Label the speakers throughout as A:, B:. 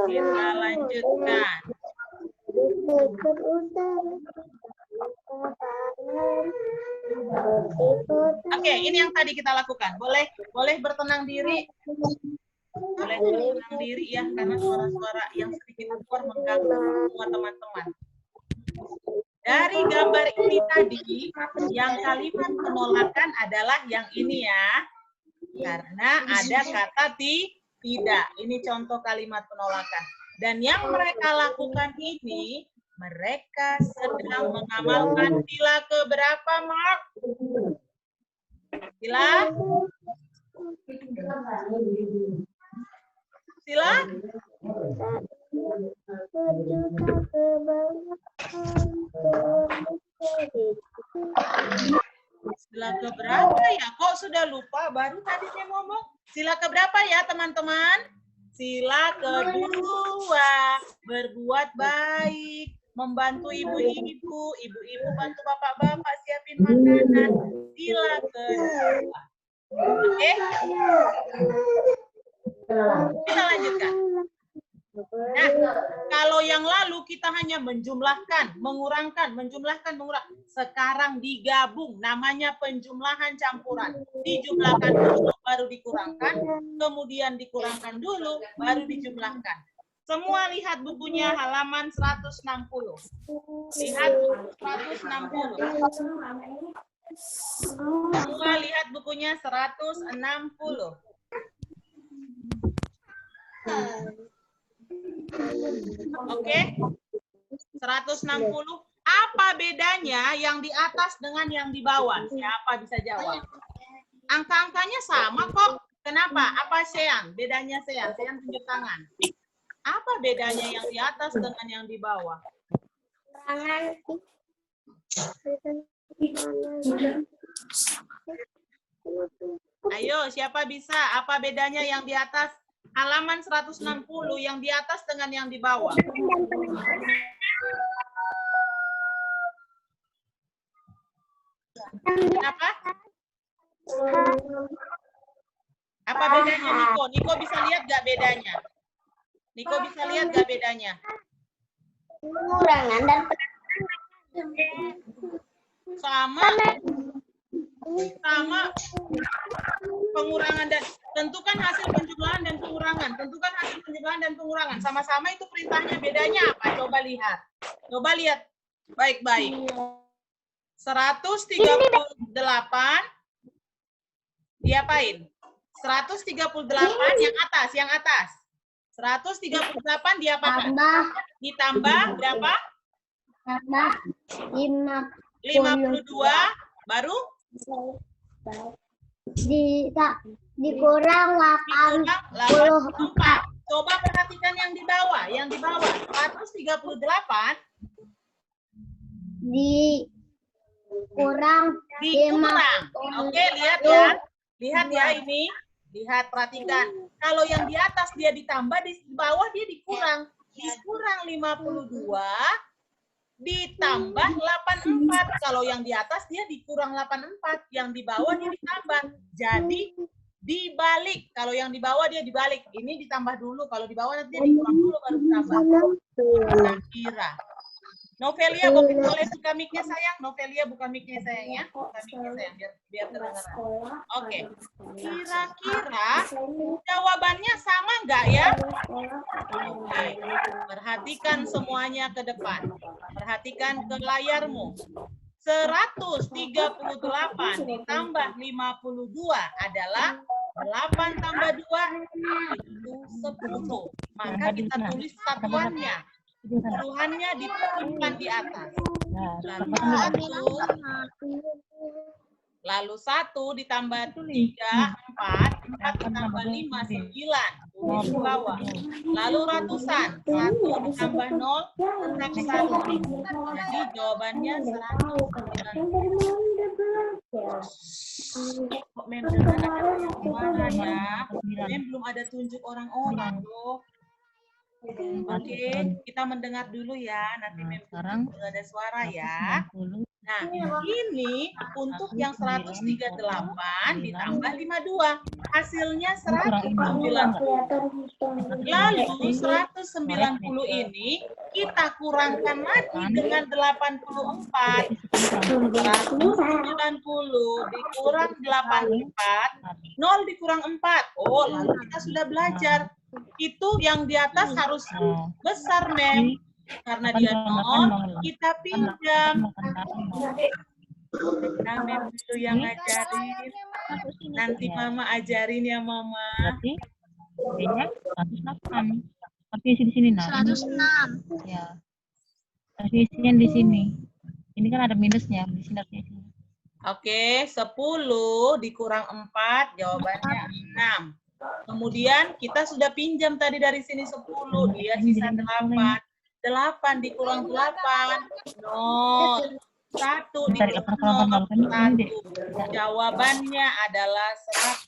A: Kita lanjutkan. Oke, ini yang tadi kita lakukan. Boleh bertenang diri. Boleh bertenang diri ya, karena suara-suara yang sedikit keluar mengganggu semua teman-teman. Dari gambar ini tadi, yang kalimat penolakan adalah yang ini ya. Karena ada kata tidak. Ini contoh kalimat penolakan. Dan yang mereka lakukan ini, mereka sedang mengamalkan sila keberapa, Mark? Sila? Sila? Sila keberapa ya? Kok sudah lupa? Baru tadi saya ngomong. Sila keberapa ya, teman-teman? Sila kedua, berbuat baik, membantu ibu-ibu, ibu-ibu bantu bapak-bapak siapin makanan. Sila kedua. Oke? Kita lanjutkan. Nah, kalau yang lalu kita hanya menjumlahkan, mengurangkan, menjumlahkan, mengurang. Sekarang digabung, namanya penjumlahan campuran. Dijumlahkan dulu, baru dikurangkan, kemudian dikurangkan dulu, baru dijumlahkan. Semua lihat bukunya halaman 160. Lihat buku 160. Semua lihat bukunya 160. Oke, 160. Apa bedanya yang di atas dengan yang di bawah? Siapa bisa jawab? Angka-angkanya sama kok. Kenapa? Apa Sean? Bedanya Sean? Sean tunjuk tangan. Apa bedanya yang di atas dengan yang di bawah? Ayo, siapa bisa? Apa bedanya yang di atas? Halaman 160, yang di atas dengan yang di bawah. Kenapa? Apa bedanya, Niko? Niko bisa lihat gak bedanya? Niko bisa lihat gak bedanya?
B: Pengurangan dan
A: sama pengurangan dan tentukan hasil penjumlahan dan pengurangan. Tentukan hasil penjumlahan dan pengurangan. Sama-sama itu perintahnya, bedanya apa? Coba lihat. Coba lihat baik-baik. 138 diapain? 138 yang atas. 138 diapakan? Ditambah berapa?
B: tambah
A: 52 baru
B: dikurang 84.
A: Coba perhatikan yang di bawah. Yang di bawah 138
B: dikurang.
A: Oke, lihat ya. Lihat ya ini. Lihat, perhatikan. Kalau yang di atas dia ditambah, di bawah dia dikurang. Dikurang 52 ditambah 84. Kalau yang di atas dia dikurang 84, yang di bawah dia ditambah. Jadi dibalik. Kalau yang di bawah dia dibalik. Ini ditambah dulu. Kalau di bawah nanti dia dikurang dulu baru ditambah. Kira-kira. Novelia, boleh buka mic-nya sayang. Novelia buka mic-nya sayang ya. Buka mic-nya sayang biar kedengaran. Oke. Kira-kira jawabannya sama nggak ya? Oke. Perhatikan semuanya ke depan. Perhatikan ke layarmu. 138 ditambah 52 adalah 8 tambah 2 itu 10. Maka kita tulis satuannya. Puluhannya diturunkan di atas. Lalu 1 ditambah 3, 4. 4 ditambah 5, 9. Tulis di bawah. Lalu ratusan. 1 ditambah 0, tetap 1. Jadi jawabannya 100. Kok Mem dengar ada orang suara ya? Mem belum ada tunjuk orang-orang loh. Oke, kita mendengar dulu ya. Nanti sekarang ada suara ya. Nah, ini untuk yang 138 ditambah 52. Hasilnya 190. Lalu 190 ini kita kurangkan lagi dengan 84. 190 dikurang 84, 0 dikurang 4. Oh, lalu kita sudah belajar. Itu yang di atas harus besar, Mem. Karena dia 0, kita pinjam. Nah, Mem dulu yang ngajarin. Nanti Mama ajarin ya, Mama.
B: Berarti B-nya 108. Tapi isi di sini, nah.
C: 106.
B: Ya. Tapi isinya di sini. Ini kan ada minusnya, di sini ada isi.
A: Oke, 10 dikurang 4, jawabannya 6. Kemudian kita sudah pinjam tadi dari sini 10, dia sisa 8. 8 dikurang 8, 0. 1 dikurang 0, 1. Jawabannya adalah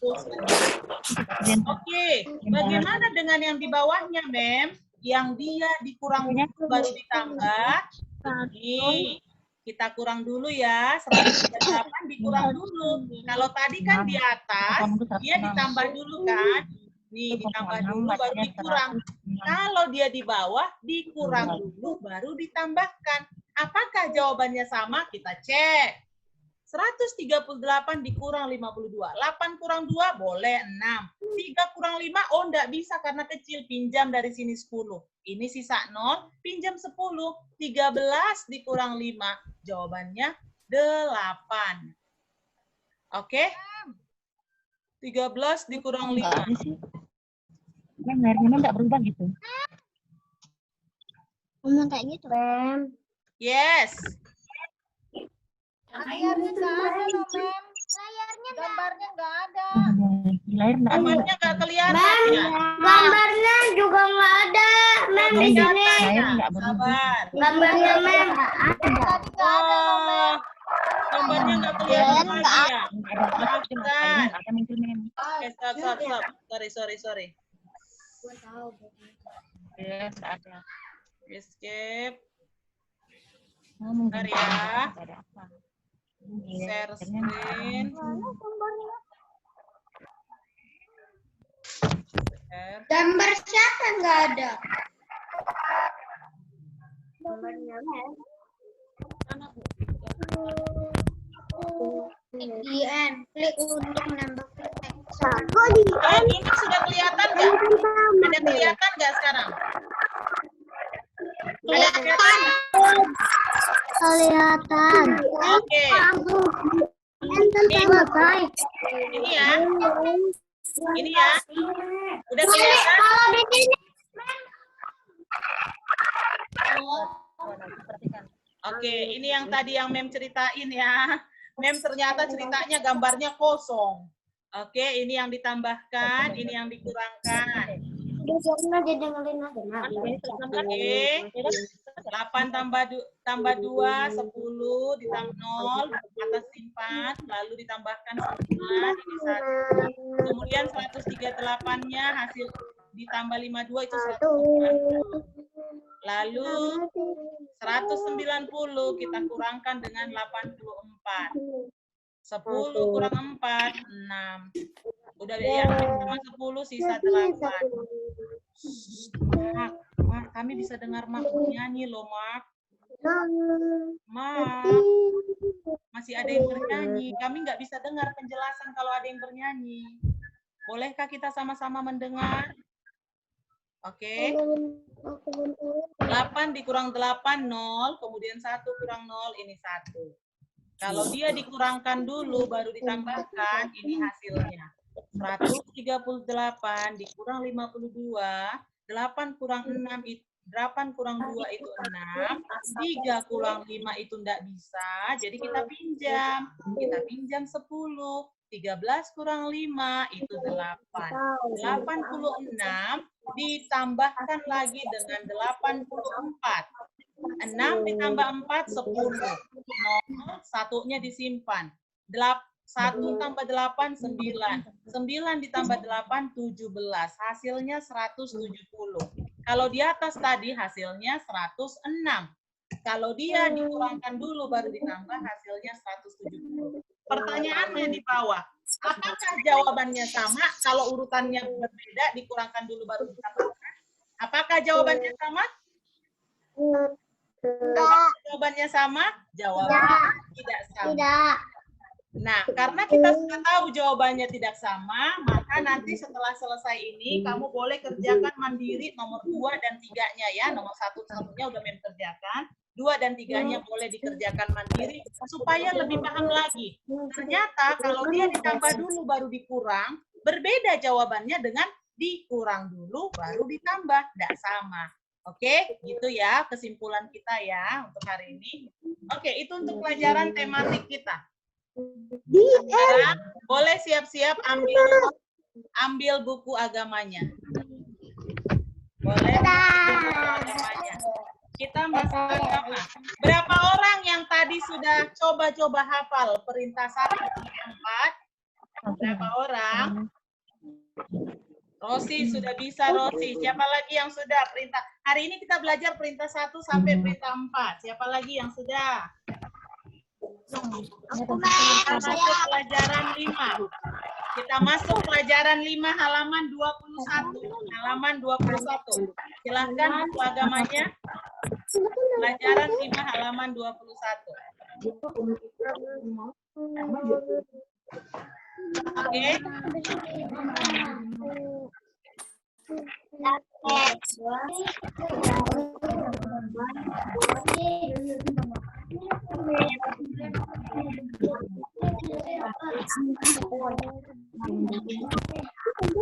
A: 100. Oke, bagaimana dengan yang di bawahnya, Mem? Yang dia dikurang baru ditambah. Ini kita kurang dulu ya, 138 dikurang dulu. Kalau tadi kan di atas, dia ditambah dulu kan. Nih, ditambah dulu baru dikurang. Kalau dia di bawah, dikurang dulu baru ditambahkan. Apakah jawabannya sama? Kita cek. 138 dikurang 52. 8 kurang 2 boleh 6. 3 kurang 5, oh enggak bisa karena kecil. Pinjam dari sini 10. Ini sisa 0, pinjam 10. 13 dikurang 5. Jawabannya 8. Oke? 13 dikurang 5.
B: Yang layarnya enggak berubah gitu.
C: Ngomong kayak gitu.
A: Yes.
D: Layarnya nggak ada loh, Mem. Gambarnya nggak ada.
B: Di layar enggak ada.
A: Gambarnya nggak kelihatan ya?
C: Gambarnya juga nggak ada. Mem di sini.
B: Layar enggak berubah.
A: Sabar.
C: Gambarnya Mem nggak ada.
D: Tadi nggak ada loh, Mem.
A: Gambarnya nggak kelihatan lagi ya?
B: Maafkan. Ada mungkin Mem.
A: Oke, stop. Sorry.
B: Ya, enggak ada.
A: Escape.
B: Bentar
A: ya.
B: Ada apa?
A: Share screen. Share.
C: Gambar siapa nggak ada? Gambarnya Mem. Klik klik untuk menambah teks.
A: Ini sudah kelihatan nggak? Ada kelihatan nggak sekarang? Ada kelihatan?
C: Kelihatan.
A: Oke. Ini ya. Ini ya. Udah kelihatan?
C: Kalau di sini
A: Oke, ini yang tadi yang Mem ceritain ya. Mem ternyata ceritanya gambarnya kosong. Oke, ini yang ditambahkan, ini yang dikurangkan. Oke, 8 tambah 2, 10, ditambah 0, atas simpan, lalu ditambahkan 9, ini 1. Kemudian 138-nya hasil ditambah 52 itu 190. Lalu 190 kita kurangkan dengan 84. 10 kurang 4, 6. Udah yang cuma 10 sisa 8. Mak, kami bisa dengar Mak bernyanyi loh, Mak. Mak, masih ada yang bernyanyi. Kami nggak bisa dengar penjelasan kalau ada yang bernyanyi. Bolehkah kita sama-sama mendengar? Oke. 8 dikurang 8, 0. Kemudian 1 kurang 0, ini 1. Kalau dia dikurangkan dulu, baru ditambahkan, ini hasilnya. 138 dikurang 52, 8 kurang 6 itu 8 kurang 2 itu 6, 3 kurang 5 itu enggak bisa, jadi kita pinjam. Kita pinjam 10, 13 kurang 5 itu 8. 86 ditambahkan lagi dengan 84. 6 ditambah 4, 10. 0, satunya disimpan. 1 tambah 8, 9. 9 ditambah 8, 17. Hasilnya 170. Kalau di atas tadi hasilnya 106. Kalau dia dikurangkan dulu baru ditambah, hasilnya 170. Pertanyaannya di bawah, apakah jawabannya sama kalau urutannya berbeda, dikurangkan dulu baru ditambahkan? Apakah jawabannya sama? Apakah jawabannya sama? Jawabannya tidak sama.
C: Tidak.
A: Nah, karena kita sudah tahu jawabannya tidak sama, maka nanti setelah selesai ini, kamu boleh kerjakan mandiri nomor 2 dan 3-nya ya. Nomor 1-1-nya udah Mem kerjakan. 2 dan 3-nya boleh dikerjakan mandiri, supaya lebih paham lagi. Ternyata kalau dia ditambah dulu baru dikurang, berbeda jawabannya dengan dikurang dulu baru ditambah. Tidak sama. Oke, gitu ya kesimpulan kita ya untuk hari ini. Oke, itu untuk pelajaran tematik kita. Sekarang boleh siap-siap ambil buku agamanya. Boleh buku agamanya. Kita masuk agama. Berapa orang yang tadi sudah coba-coba hafal perintah 1 sampai 4? Berapa orang? Rosi sudah bisa, Rosi. Siapa lagi yang sudah perintah? Hari ini kita belajar perintah 1 sampai perintah 4. Siapa lagi yang sudah? Kita masuk pelajaran 5. Kita masuk pelajaran 5 halaman 21. Halaman 21. Silahkan buku agamanya. Pelajaran 5 halaman 21. Oke.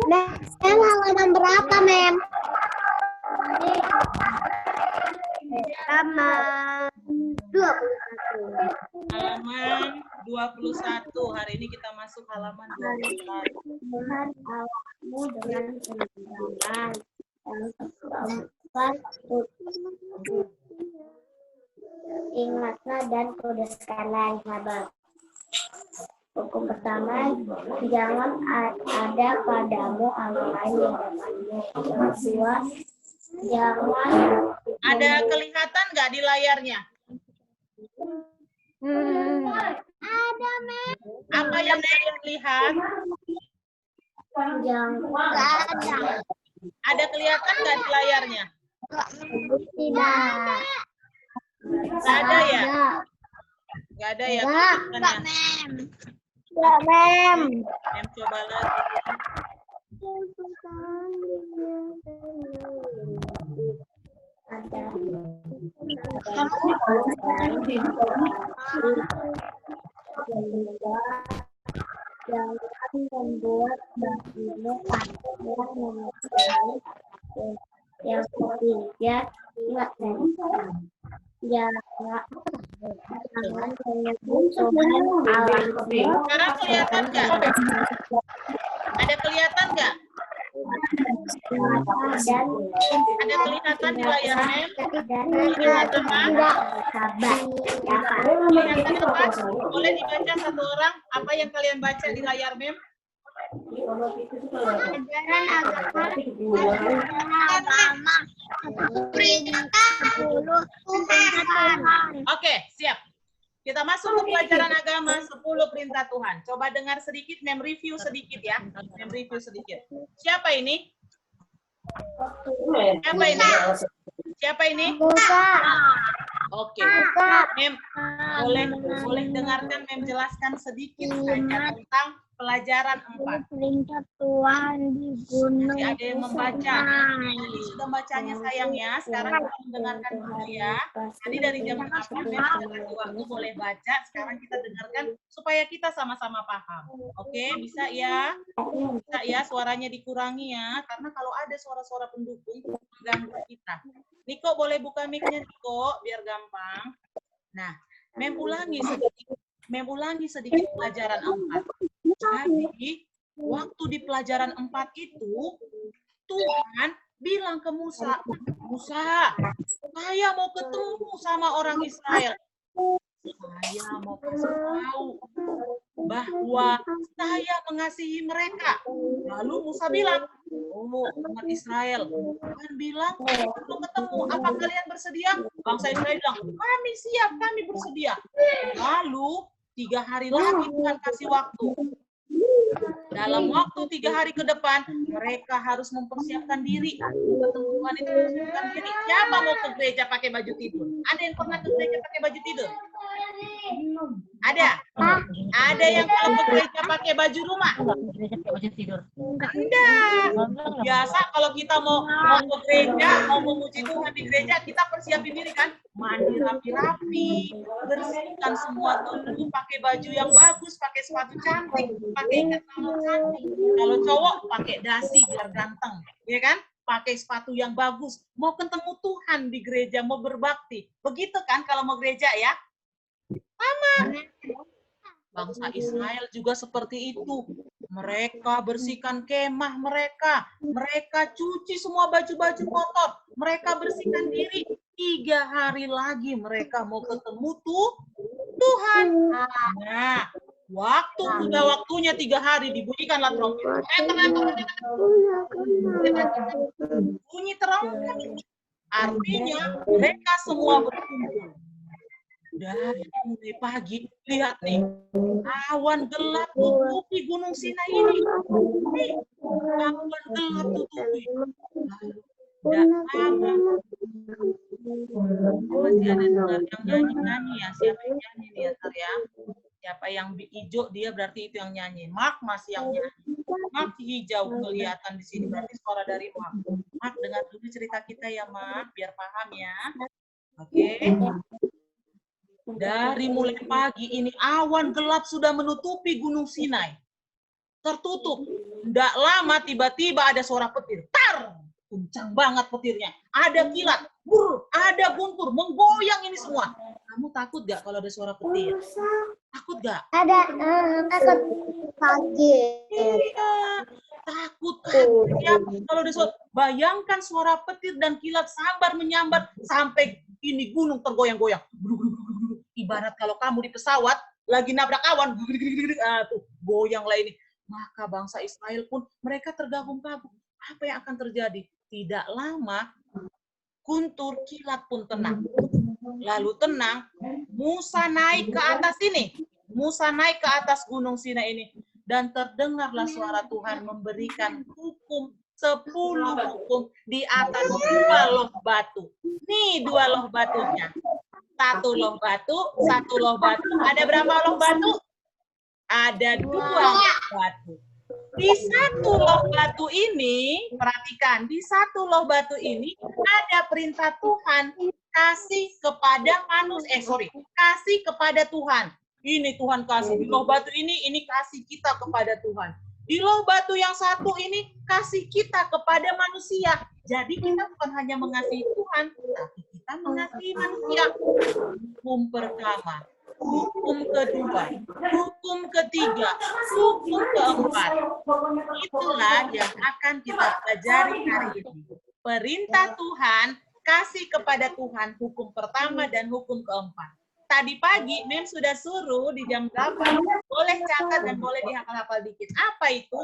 C: Mem, halaman berapa, Mem? Halaman 21.
A: Halaman 21. Hari ini kita masuk halaman 21.
C: Awakmu dengan kebenaran yang keempat, ingatlah dan kuduskanlah sahabat. Hukum pertama, jangan ada padamu Allah lain di hadapanmu. Yang kedua, jangan.
A: Ada kelihatan nggak di layarnya?
C: Ada, Mem.
A: Apa yang kalian lihat?
C: Jangan ada.
A: Ada kelihatan nggak di layarnya?
C: Tidak.
A: Nggak ada ya? Nggak ada ya? Kelihatannya.
C: Tidak, Mem.
A: Mem coba lagi.
C: Ada. Jangan membuat bagimu yang menyesal. Yang ketiga, ingat jangan menyebut Tuhan Allahmu.
A: Sekarang kelihatan nggak? Ada kelihatan nggak?
C: Dan
A: Ada kelihatan di layar Mem?
C: kelihatan tidak sabar.
A: Kelihatan apa? Boleh dibaca satu orang. Apa yang kalian baca di layar Mem?
C: Ajaran agama. Perintah 10 Tuhan.
A: Oke, siap. Kita masuk ke pelajaran agama 10 perintah Tuhan. Coba dengar sedikit, Mem review sedikit ya. Mem review sedikit. Siapa ini? Siapa ini? Siapa ini?
C: Musa.
A: Oke. Mem, boleh dengarkan Mem jelaskan sedikit saja tentang pelajaran 4.
C: Perintah Tuhan di gunung.
A: Masih ada yang membaca. Tadi sudah bacanya sayang ya. Sekarang kita mendengarkan dulu ya. Tadi dari jam 8 Mem sudah waktu boleh baca. Sekarang kita dengarkan supaya kita sama-sama paham. Oke, bisa ya? Bisa ya, suaranya dikurangi ya. Karena kalau ada suara-suara pendukung mengganggu kita. Niko boleh buka mic-nya Niko biar gampang. Nah, Mem ulangi sedikit pelajaran 4. Jadi, waktu di pelajaran 4 itu, Tuhan bilang ke Musa, Musa, saya mau ketemu sama orang Israel. Saya mau kasih tahu. bahwa saya mengasihi mereka. Lalu Musa bilang, oh umat Israel, Tuhan bilang belum ketemu, apa kalian bersedia? Bangsa Israel bilang, kami siap, kami bersedia. Lalu 3 hari lagi Tuhan kasih waktu. Dalam waktu 3 hari ke depan, mereka harus mempersiapkan diri. Pertemuan itu mempersiapkan diri. Siapa mau ke gereja pakai baju tidur? Ada yang pernah ke gereja pakai baju tidur? Ada? Ada yang kalau ke gereja pakai baju rumah? Enggak. Biasa kalau kita mau ke gereja, mau memuji Tuhan di gereja, kita persiapin diri kan? Mandi rapi-rapi, bersihkan semua tubuh, pakai baju yang bagus, pakai sepatu cantik, pakai ikat rambut cantik. Kalau cowok pakai dasi biar ganteng, ya kan? Pakai sepatu yang bagus, mau ketemu Tuhan di gereja, mau berbakti. Begitu kan kalau mau gereja ya? Sama. Bangsa Israel juga seperti itu. Mereka bersihkan kemah mereka. Mereka cuci semua baju-baju kotor. Mereka bersihkan diri. 3 hari lagi mereka mau ketemu Tuhan. Nah, sudah waktunya 3 hari dibunyikanlah trompet. Bunyi trompet. Artinya mereka semua berkumpul. Dari mulai pagi, lihat nih, awan gelap tutupi Gunung Sinai ini. Awan gelap tutupi. Tidak lama. Masih ada dengar yang nyanyi-nyanyi ya. Siapa yang nyanyi di antar ya? Siapa yang hijau, dia berarti itu yang nyanyi. Mark masih yang nyanyi. Mark hijau kelihatan di sini, berarti suara dari Mark. Mark, dengar dulu cerita kita ya, Mark, biar paham ya. Oke. Dari mulai pagi ini awan gelap sudah menutupi Gunung Sinai. Tertutup. Tidak lama tiba-tiba ada suara petir. Tar! Kencang banget petirnya. Ada kilat. Ada guntur. Menggoyang ini semua. Kamu takut gak kalau ada suara petir? Takut gak?
C: Ada takut kaget.
A: Iya. Takut ya, kalau ada suara. Bayangkan suara petir dan kilat sambar menyambar sampai ini gunung tergoyang-goyang. Ibarat kalau kamu di pesawat lagi nabrak awan, tuh goyanglah ini. Maka bangsa Israel pun mereka tergagum-gagum. Apa yang akan terjadi? Tidak lama, guntur kilat pun tenang. Lalu tenang, Musa naik ke atas ini. Musa naik ke atas Gunung Sinai ini. Dan terdengarlah suara Tuhan memberikan hukum, 10 hukum di atas 2 loh batu. Nih 2 loh batunya. 1 loh batu, 1 loh batu. Ada berapa loh batu? Ada 2 loh batu. Di 1 loh batu ini, perhatikan, di 1 loh batu ini ada perintah Tuhan kasih kepada kasih kepada Tuhan. Ini Tuhan kasih. Di loh batu ini kasih kita kepada Tuhan. Di loh batu yang 1 ini kasih kita kepada manusia. Jadi kita bukan hanya mengasihi Tuhan, tapi kita mengasihi manusia. Hukum pertama, hukum kedua, hukum ketiga, hukum keempat. Itulah yang akan kita pelajari hari ini. Perintah Tuhan, kasih kepada Tuhan, hukum pertama dan hukum keempat. Tadi pagi, Mem sudah suruh di jam 8, boleh catat dan boleh dihafal-hafal dikit. Apa itu?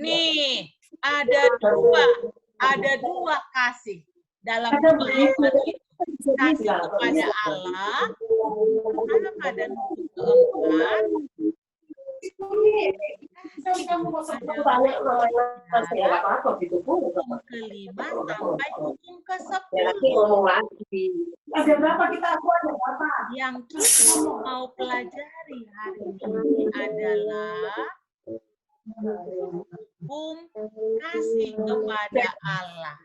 A: Nih, ada 2 kasih. Dalam Tuhan itu. Kasih kepada Allah, pertama dan hukum keempat. Hukum kelima sampai hukum ke-10. Yang kita mau pelajari hari ini adalah hukum kasih kepada Allah.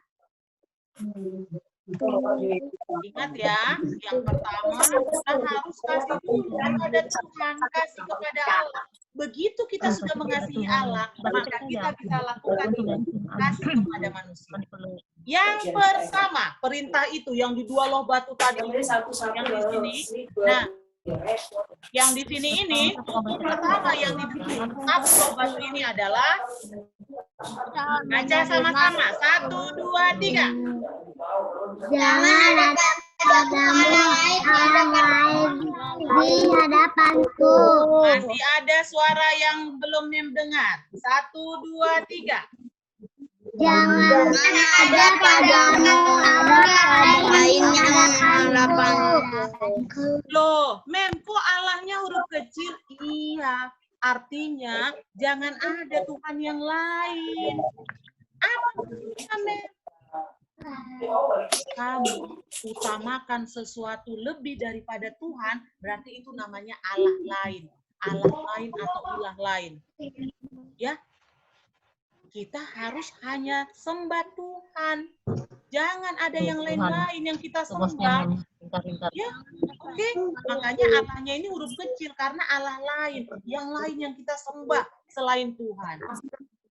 A: Ingat ya, yang pertama kita harus kasih dulu kepada Tuhan, kasih kepada Allah. Begitu kita sudah mengasihi Allah, maka kita bisa lakukan itu, kasih kepada manusia. Yang pertama, perintah itu yang di 2 loh batu tadi, yang di sini. Nah, yang di sini ini, hukum pertama yang di 1 loh batu ini adalah baca sama-sama. 1, 2, 3.
C: Jangan ada orang lain di hadapan Satu.
A: Masih ada suara yang belum mendengar. 1, 2, 3.
C: Jangan ada padamu ada lain yang
A: Loh, Mem, kok Allahnya huruf kecil? Iya, artinya jangan ada Tuhan yang lain. Apa maksudnya, Mem? Kamu utamakan sesuatu lebih daripada Tuhan, berarti itu namanya Allah lain. Allah lain atau ulah lain. Ya, kita harus hanya sembah Tuhan. Jangan ada yang lain-lain yang kita sembah. Ya, oke. Makanya Allahnya ini huruf kecil karena Allah lain. Yang lain yang kita sembah selain Tuhan.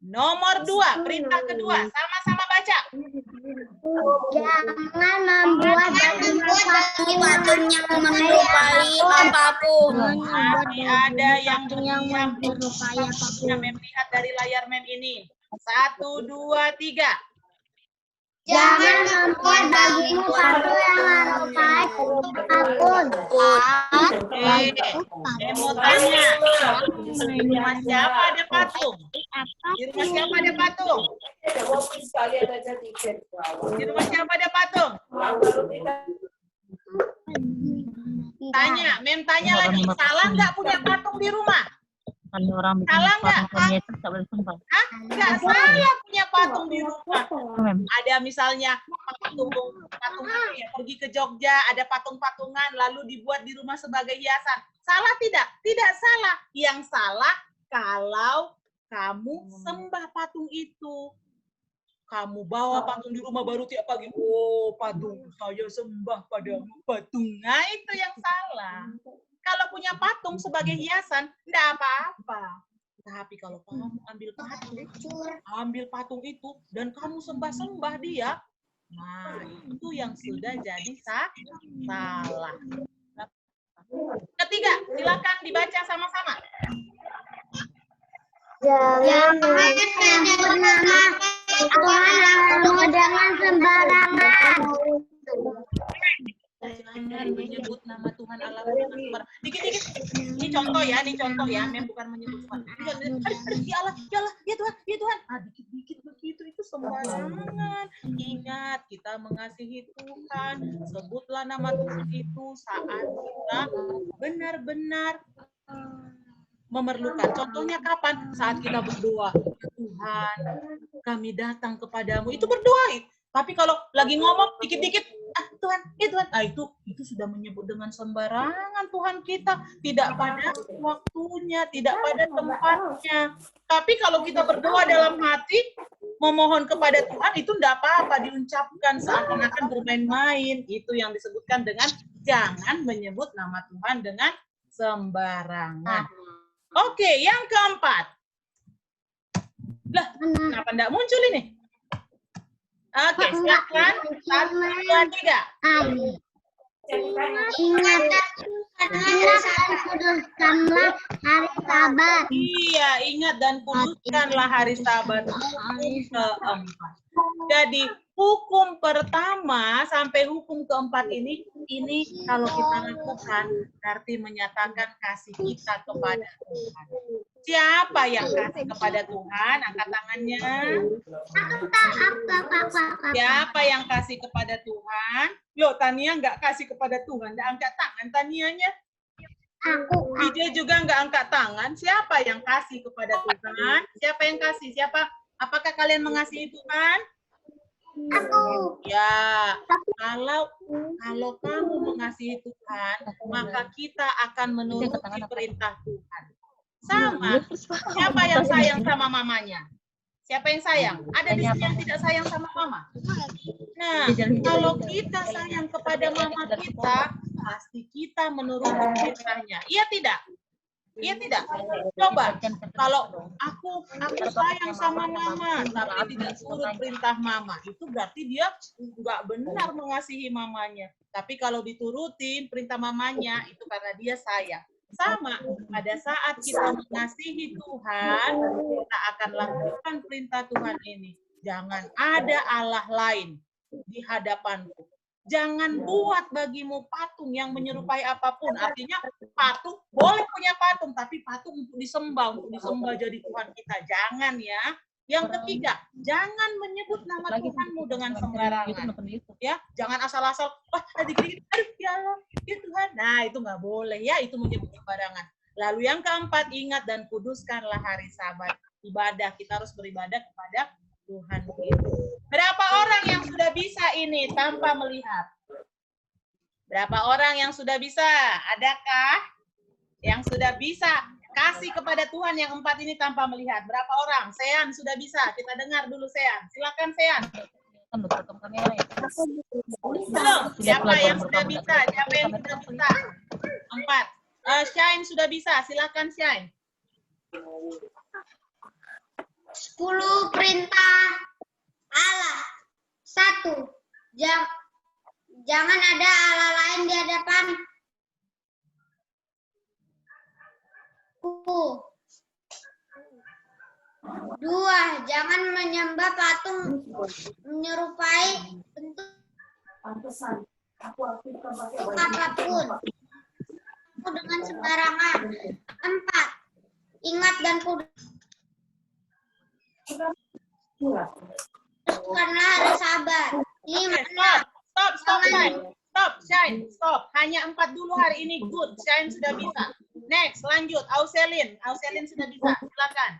A: Nomor 2, perintah kedua. Sama-sama baca.
C: Jangan membuat patung yang menyerupai apapun.
A: Masih ada yang menyerupai apapun. Mem lihat dari layar Mem ini. 1, 2, 3.
C: Jangan membuat bagimu patung yang menyerupai apapun.
A: Saya mau tanya, di rumah siapa ada patung? Di rumah siapa ada patung? Di rumah siapa ada patung? Tanya, Mem tanya lagi, salah nggak punya patung di rumah?
B: Orang bikin
A: Salah nggak?
B: patung Yesus tak boleh sembah.
A: Hah? Nggak salah punya patung di rumah. Ada misalnya patung apa ya, pergi ke Jogja, ada patung-patungan, lalu dibuat di rumah sebagai hiasan. Salah tidak? Tidak salah. Yang salah kalau kamu sembah patung itu. Kamu bawa patung di rumah baru tiap pagi. Oh, patung saya sembah padamu patung. Nah, itu yang salah. Kalau punya patung sebagai hiasan, enggak apa-apa. Tapi kalau kamu ambil patung itu, dan kamu sembah-sembah dia, nah itu yang sudah jadi salah. Ketiga, silakan dibaca sama-sama.
C: Jangan menyebut nama Tuhan dengan sembarangan.
A: Jangan menyebut nama Tuhan Allah dengan sembarangan. Dikit-dikit. Ini contoh ya, Mem bukan menyebut Tuhan. Ya Allah, ya Tuhan. Ah, dikit-dikit begitu itu sembarangan. Ingat, kita mengasihi Tuhan. Sebutlah nama Tuhan itu saat kita benar-benar memerlukan. Contohnya kapan? Saat kita berdoa. Tuhan, kami datang kepadamu. Itu berdoa. Tapi kalau lagi ngomong dikit-dikit, Tuhan, itu sudah menyebut dengan sembarangan Tuhan kita. Tidak pada waktunya, tidak pada tempatnya. Tapi kalau kita berdoa dalam hati, memohon kepada Tuhan, itu tidak apa-apa diucapkan seakan-akan bermain-main. Itu yang disebutkan dengan jangan menyebut nama Tuhan dengan sembarangan. Oke, yang keempat. Lah, kenapa tidak muncul ini? Oke, silakan. 1, 2, 3.
C: Kuduskanlah hari Sabat.
A: Iya, ingat dan kuduskanlah hari Sabat keempat. Jadi hukum pertama sampai hukum keempat ini kalau kita lakukan berarti menyatakan kasih kita kepada Tuhan. Siapa yang kasih kepada Tuhan? Angkat tangannya. Siapa yang kasih kepada Tuhan? Loh, Tania nggak kasih kepada Tuhan. Nggak angkat tangan Tanianya. Dia juga nggak angkat tangan. Siapa yang kasih kepada Tuhan? Siapa yang kasih? Siapa? Apakah kalian mengasihi Tuhan?
C: Aku.
A: Ya, kalau kamu mengasihi Tuhan, maka kita akan menuruti perintah Tuhan. Sama. Siapa yang sayang sama mamanya? Siapa yang sayang? Ada di sini yang tidak sayang sama mama. Nah, kalau kita sayang kepada mama kita, pasti kita menuruti perintahnya. Iya tidak? Iya tidak? Coba, kalau aku sayang sama mama, tapi tidak turut perintah mama, itu berarti dia nggak benar mengasihi mamanya. Tapi kalau diturutin perintah mamanya, itu karena dia sayang. Sama, pada saat kita mengasihi Tuhan, kita akan lakukan perintah Tuhan ini. Jangan ada Allah lain di hadapanku. Jangan buat bagimu patung yang menyerupai apapun. Artinya patung boleh punya patung, tapi patung untuk disembah jadi Tuhan kita. Jangan ya. Yang ketiga, jangan menyebut nama Tuhanmu dengan sembarangan. Ya, jangan asal-asal, wah, dikit-dikit, aduh, ya Allah, ya Tuhan. Nah, itu nggak boleh ya, itu menyebut sembarangan. Lalu yang keempat, ingat dan kuduskanlah hari Sabat. Ibadah, kita harus beribadah kepada Tuhan begitu. Berapa orang yang sudah bisa ini tanpa melihat? Berapa orang yang sudah bisa? Adakah yang sudah bisa kasih kepada Tuhan yang 4 ini tanpa melihat? Berapa orang? Sean sudah bisa. Kita dengar dulu Sean. Silakan Sean. Belum. Siapa yang sudah bisa? Siapa yang sudah bisa? 4. Shine sudah bisa. Silakan Shine.
C: 10 perintah Allah. 1. Jangan ada Allah lain di hadapanku. 2. Jangan menyembah patung menyerupai bentuk apapun dengan sembarangan. 4. Ingat dan kuduskanlah hari Sabat. 5.
A: Stop, Shine. Stop. Hanya 4 dulu hari ini. Good. Shine sudah bisa. Next, lanjut. Auselin sudah bisa. Silakan.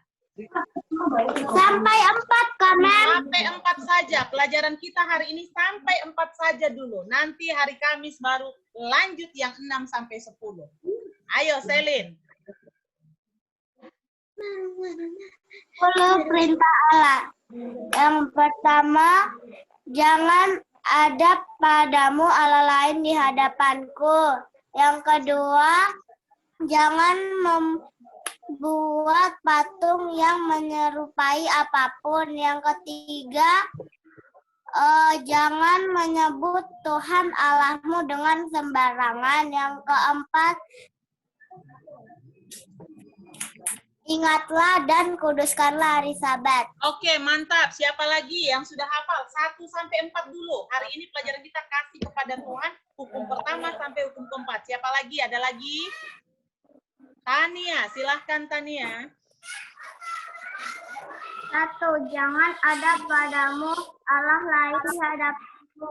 C: Sampai 4, Kamen.
A: Sampai 4 saja. Pelajaran kita hari ini sampai 4 saja dulu. Nanti hari Kamis baru lanjut yang 6 sampai 10. Ayo, Selin.
C: 10 perintah Allah. Yang pertama, jangan ada padamu Allah lain di hadapanku. Yang kedua, jangan membuat patung yang menyerupai apapun. Yang ketiga, jangan menyebut Tuhan Allahmu dengan sembarangan. Yang keempat, ingatlah dan kuduskanlah hari Sabat.
A: Oke, mantap. Siapa lagi yang sudah hafal? 1 sampai 4 dulu. Hari ini pelajaran kita kasih kepada Tuhan hukum pertama sampai hukum keempat. Siapa lagi? Ada lagi? Tania, silahkan Tania.
C: 1. Jangan ada padamu Allah lain di hadapanku.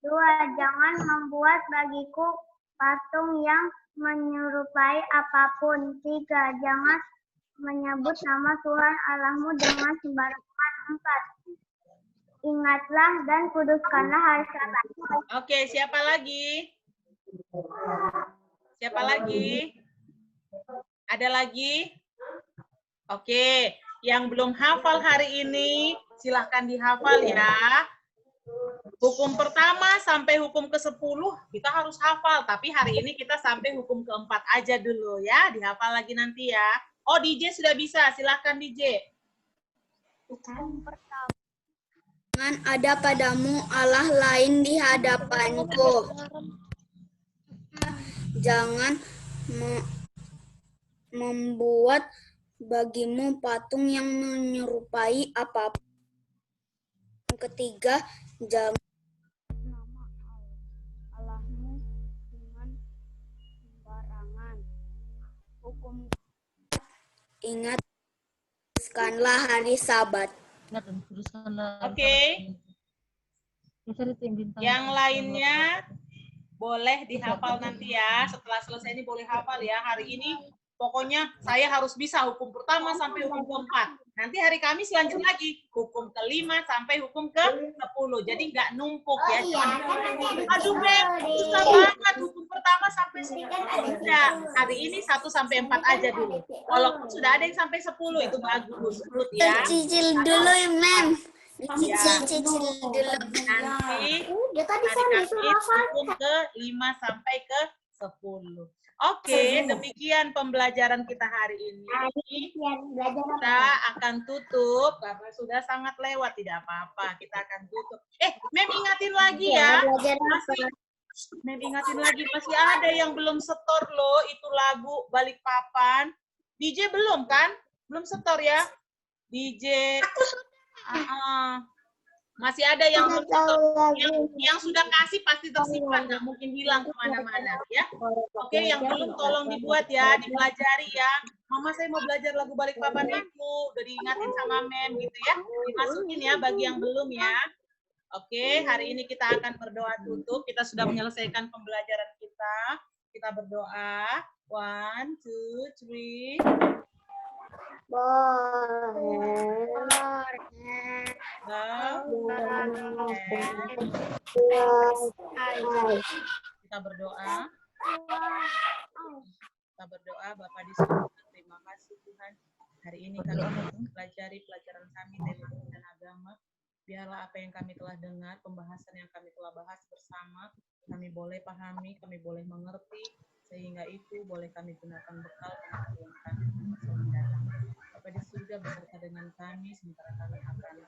C: 2. Jangan membuat bagiku patung yang menyerupai apapun. 3. Jangan menyebut nama Tuhan Allahmu dengan sembarangan. 4. Ingatlah dan kuduskanlah hari Sabat.
A: Oke, siapa lagi? Siapa lagi? Ada lagi? Oke, yang belum hafal hari ini, silahkan dihafal ya. Hukum pertama sampai hukum ke-10 kita harus hafal, tapi hari ini kita sampai hukum ke-4 aja dulu ya. Dihafal lagi nanti ya. Oh, DJ sudah bisa. Silahkan DJ.
C: Jangan ada padamu Allah lain di hadapanku. Jangan membuat bagimu patung yang menyerupai apapun. Yang ketiga, jangan nama Allahmu dengan sembarangan. Hukum ingat, kuduskanlah hari Sabat.
A: Oke. Yang lainnya boleh dihafal nanti ya. Setelah selesai ini boleh hafal ya. Hari ini pokoknya saya harus bisa hukum pertama sampai hukum ke-4. Nanti hari Kamis lanjut lagi. Hukum ke-5 sampai hukum ke-10. Jadi nggak numpuk ya. Aduh, Beb, susah banget hukum pertama sampai 10. Udah, hari ini 1 sampai 4 aja dulu. Walaupun sudah ada yang sampai 10, itu bagus. Good ya.
C: Cicil dulu, Mem. Cicil dulu.
A: Nanti hari Kamis hukum ke-5 sampai ke-10. Oke, demikian pembelajaran kita hari ini. Kita akan tutup karena sudah sangat lewat, tidak apa-apa. Kita akan tutup. Mem ingatin lagi ya. Mem ingatin lagi, masih ada yang belum setor loh itu lagu Balikpapan. DJ belum kan? Belum setor ya? DJ. Masih ada yang belum tutup. Yang sudah kasih pasti tersimpan, nggak mungkin hilang kemana-mana ya. Oke, yang belum tolong dibuat ya, dipelajari ya. Mama saya mau belajar lagu Balikpapan aku, udah diingatin sama Mem gitu ya. Dimasukin ya bagi yang belum ya. Oke, hari ini kita akan berdoa tutup. Kita sudah menyelesaikan pembelajaran kita. Kita berdoa. 1, 2, 3. Kita berdoa. Kita berdoa, Bapak di surga, terima kasih Tuhan. Hari ini kami mempelajari pelajaran kami tema dan agama. Biarlah apa yang kami telah dengar, pembahasan yang kami telah bahas bersama, kami boleh pahami, kami boleh mengerti, sehingga itu boleh kami gunakan bekal pengetahuan kami di masa mendatang. Bapak di surga beserta dengan kami, sementara kami akan dalam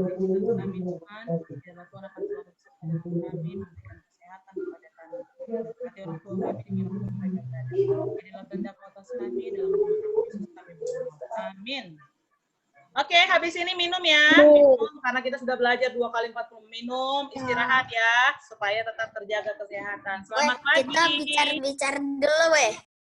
A: kehidupan kami Tuhan, biarlah Tuhan akan selalu beserta dengan kami, memberikan kesehatan kepada kami. Hati orang tua kami dimanapun mereka berada. Jadilah kehendak atas kami, dalam nama Yesus kami berdoa. Amin. Oke, habis ini minum ya. Minum, karena kita sudah belajar 2 kali 40 minum. Istirahat ya, supaya tetap terjaga kesehatan. Selamat pagi.
C: Kita bicara dulu, weh.